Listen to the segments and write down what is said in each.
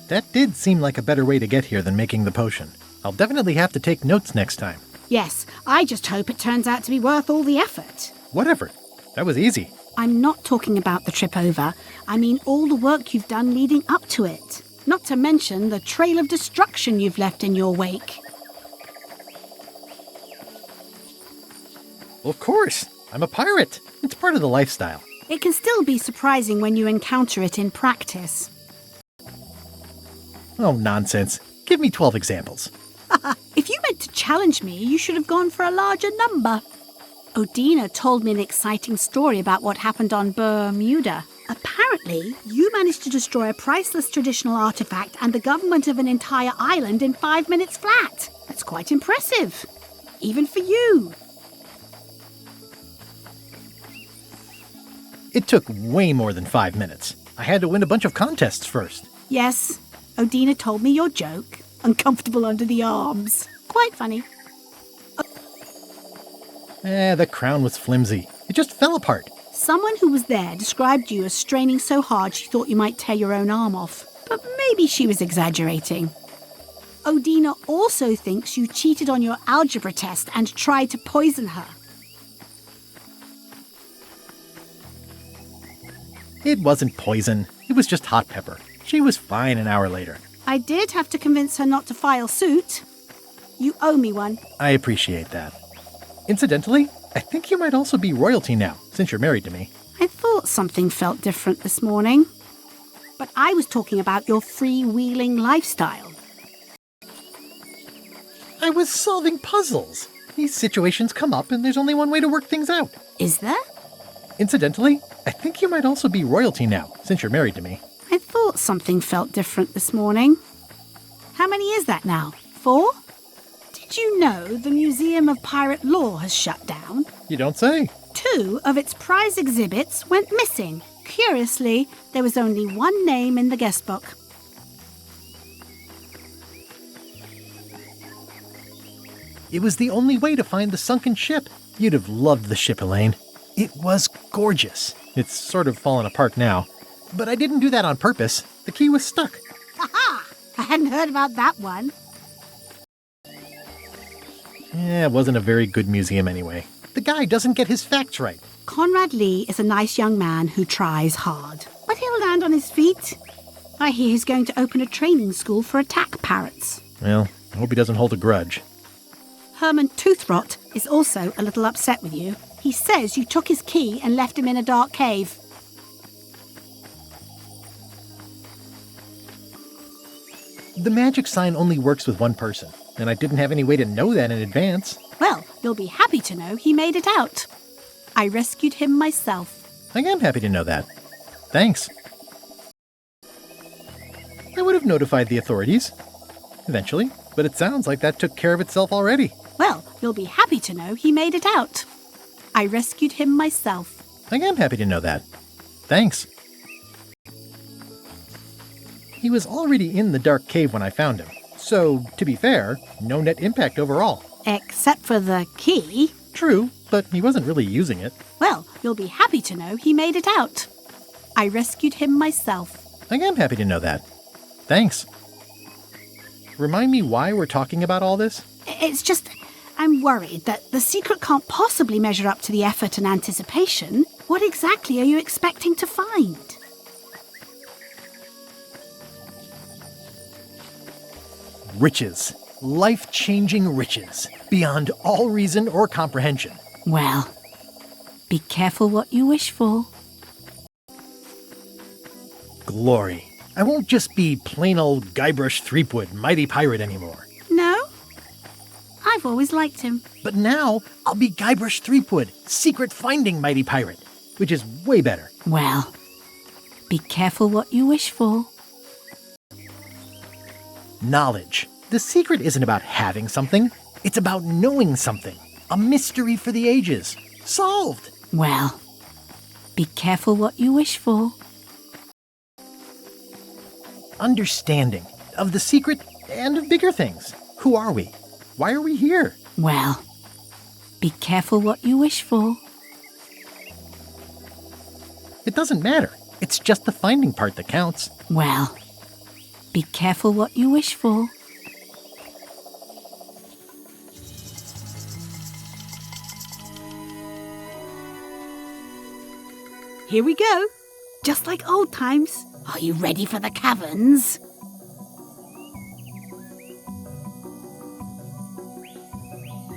That did seem like a better way to get here than making the potion. I'll definitely have to take notes next time. Yes, I just hope it turns out to be worth all the effort. What effort? That was easy. I'm not talking about the trip over. I mean all the work you've done leading up to it. Not to mention the trail of destruction you've left in your wake. Of course. I'm a pirate. It's part of the lifestyle. It can still be surprising when you encounter it in practice. Oh, nonsense. Give me 12 examples. If you meant to challenge me, you should have gone for a larger number. Odina told me an exciting story about what happened on Bermuda. Apparently, you managed to destroy a priceless traditional artifact and the government of an entire island in 5 minutes flat. That's quite impressive. Even for you. It took way more than 5 minutes. I had to win a bunch of contests first. Yes, Odina told me your joke. Uncomfortable under the arms. Quite funny. The crown was flimsy. It just fell apart. Someone who was there described you as straining so hard she thought you might tear your own arm off. But maybe she was exaggerating. Odina also thinks you cheated on your algebra test and tried to poison her. It wasn't poison. It was just hot pepper. She was fine an hour later. I did have to convince her not to file suit. You owe me one. I appreciate that. Incidentally, I think you might also be royalty now, since you're married to me. I thought something felt different this morning. But I was talking about your freewheeling lifestyle. I was solving puzzles. These situations come up and there's only one way to work things out. Is there? Incidentally, I think you might also be royalty now, since you're married to me. I thought something felt different this morning. How many is that now? 4? Did you know the Museum of Pirate Lore has shut down? You don't say. 2 of its prize exhibits went missing. Curiously, there was only one name in the guest book. It was the only way to find the sunken ship. You'd have loved the ship, Elaine. It was gorgeous. It's sort of fallen apart now. But I didn't do that on purpose. The key was stuck. Aha! I hadn't heard about that one. It wasn't a very good museum anyway. The guy doesn't get his facts right. Conrad Lee is a nice young man who tries hard. But he'll land on his feet. I hear he's going to open a training school for attack parrots. Well, I hope he doesn't hold a grudge. Herman Toothrot is also a little upset with you. He says you took his key and left him in a dark cave. The magic sign only works with one person, and I didn't have any way to know that in advance. Well, you'll be happy to know he made it out. I rescued him myself. I am happy to know that. Thanks. I would have notified the authorities. Eventually, but it sounds like that took care of itself already. Well, you'll be happy to know he made it out. I rescued him myself. I am happy to know that. Thanks. He was already in the dark cave when I found him. So, to be fair, no net impact overall. Except for the key. True, but he wasn't really using it. Well, you'll be happy to know he made it out. I rescued him myself. I am happy to know that. Thanks. Remind me why we're talking about all this? It's just, I'm worried that the secret can't possibly measure up to the effort and anticipation. What exactly are you expecting to find? Riches. Life-changing riches. Beyond all reason or comprehension. Well, be careful what you wish for. Glory. I won't just be plain old Guybrush Threepwood, mighty pirate anymore. No? I've always liked him. But now, I'll be Guybrush Threepwood, secret finding mighty pirate, which is way better. Well, be careful what you wish for. Knowledge. The secret isn't about having something. It's about knowing something. A mystery for the ages. Solved. Well, be careful what you wish for. Understanding of the secret and of bigger things. Who are we? Why are we here? Well, be careful what you wish for. It doesn't matter. It's just the finding part that counts. Well, Be careful what you wish for. Here we go. Just like old times. Are you ready for the caverns?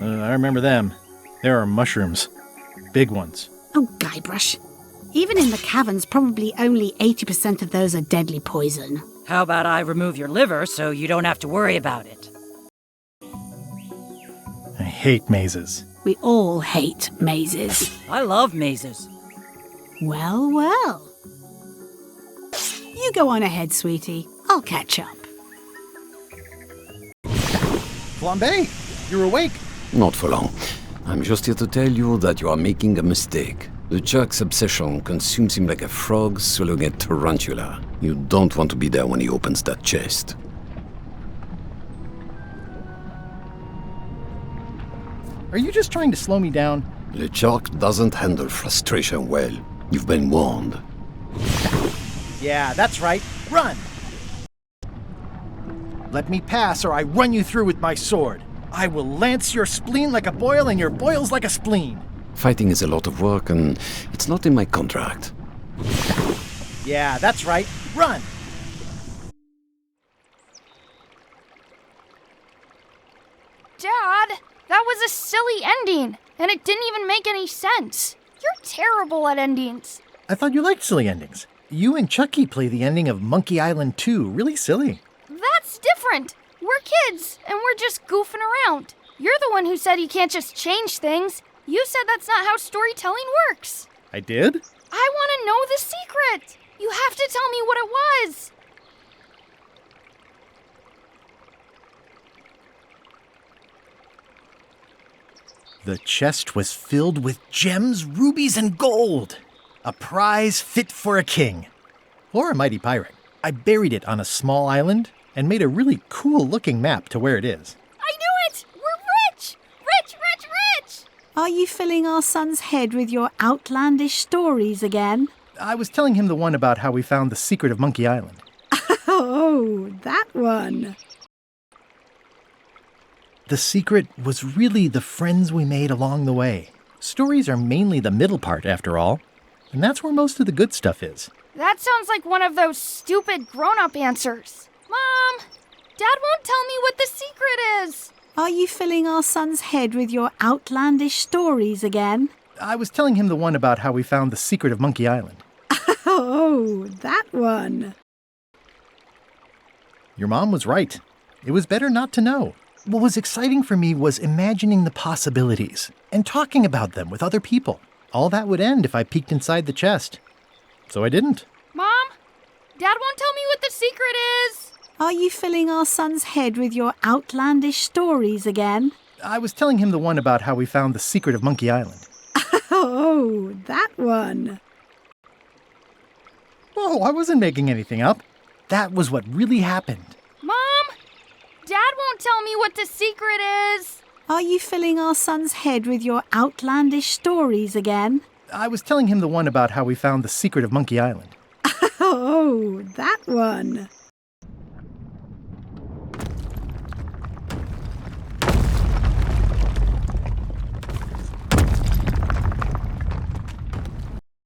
I remember them. There are mushrooms. Big ones. Oh, Guybrush. Even in the caverns, probably only 80% of those are deadly poison. How about I remove your liver so you don't have to worry about it? I hate mazes. We all hate mazes. I love mazes. Well, well. You go on ahead, sweetie. I'll catch up. Flambe, you're awake. Not for long. I'm just here to tell you that you are making a mistake. The Chuck's obsession consumes him like a frog swallowing a tarantula. You don't want to be there when he opens that chest. Are you just trying to slow me down? The Chuck doesn't handle frustration well. You've been warned. Yeah, that's right. Run! Let me pass or I run you through with my sword. I will lance your spleen like a boil and your boils like a spleen. Fighting is a lot of work and it's not in my contract. Yeah, that's right. Run! Dad, that was a silly ending, and it didn't even make any sense. You're terrible at endings. I thought you liked silly endings. You and Chucky play the ending of Monkey Island 2. Really silly. That's different. We're kids, and we're just goofing around. You're the one who said you can't just change things. You said that's not how storytelling works. I did? I want to know the secret. You have to tell me what it was. The chest was filled with gems, rubies, and gold. A prize fit for a king. Or a mighty pirate. I buried it on a small island and made a really cool-looking map to where it is. I knew it! We're rich! Rich, rich, rich! Are you filling our son's head with your outlandish stories again? I was telling him the one about how we found the secret of Monkey Island. Oh, that one. The secret was really the friends we made along the way. Stories are mainly the middle part, after all. And that's where most of the good stuff is. That sounds like one of those stupid grown-up answers. Mom, Dad won't tell me what the secret is. Are you filling our son's head with your outlandish stories again? I was telling him the one about how we found the secret of Monkey Island. Oh, that one. Your mom was right. It was better not to know. What was exciting for me was imagining the possibilities and talking about them with other people. All that would end if I peeked inside the chest. So I didn't. Mom, Dad won't tell me what the secret is. Are you filling our son's head with your outlandish stories again? I was telling him the one about how we found the secret of Monkey Island. Oh, that one. Whoa, I wasn't making anything up. That was what really happened. Mom, Dad won't tell me what the secret is. Are you filling our son's head with your outlandish stories again? I was telling him the one about how we found the secret of Monkey Island. Oh, that one.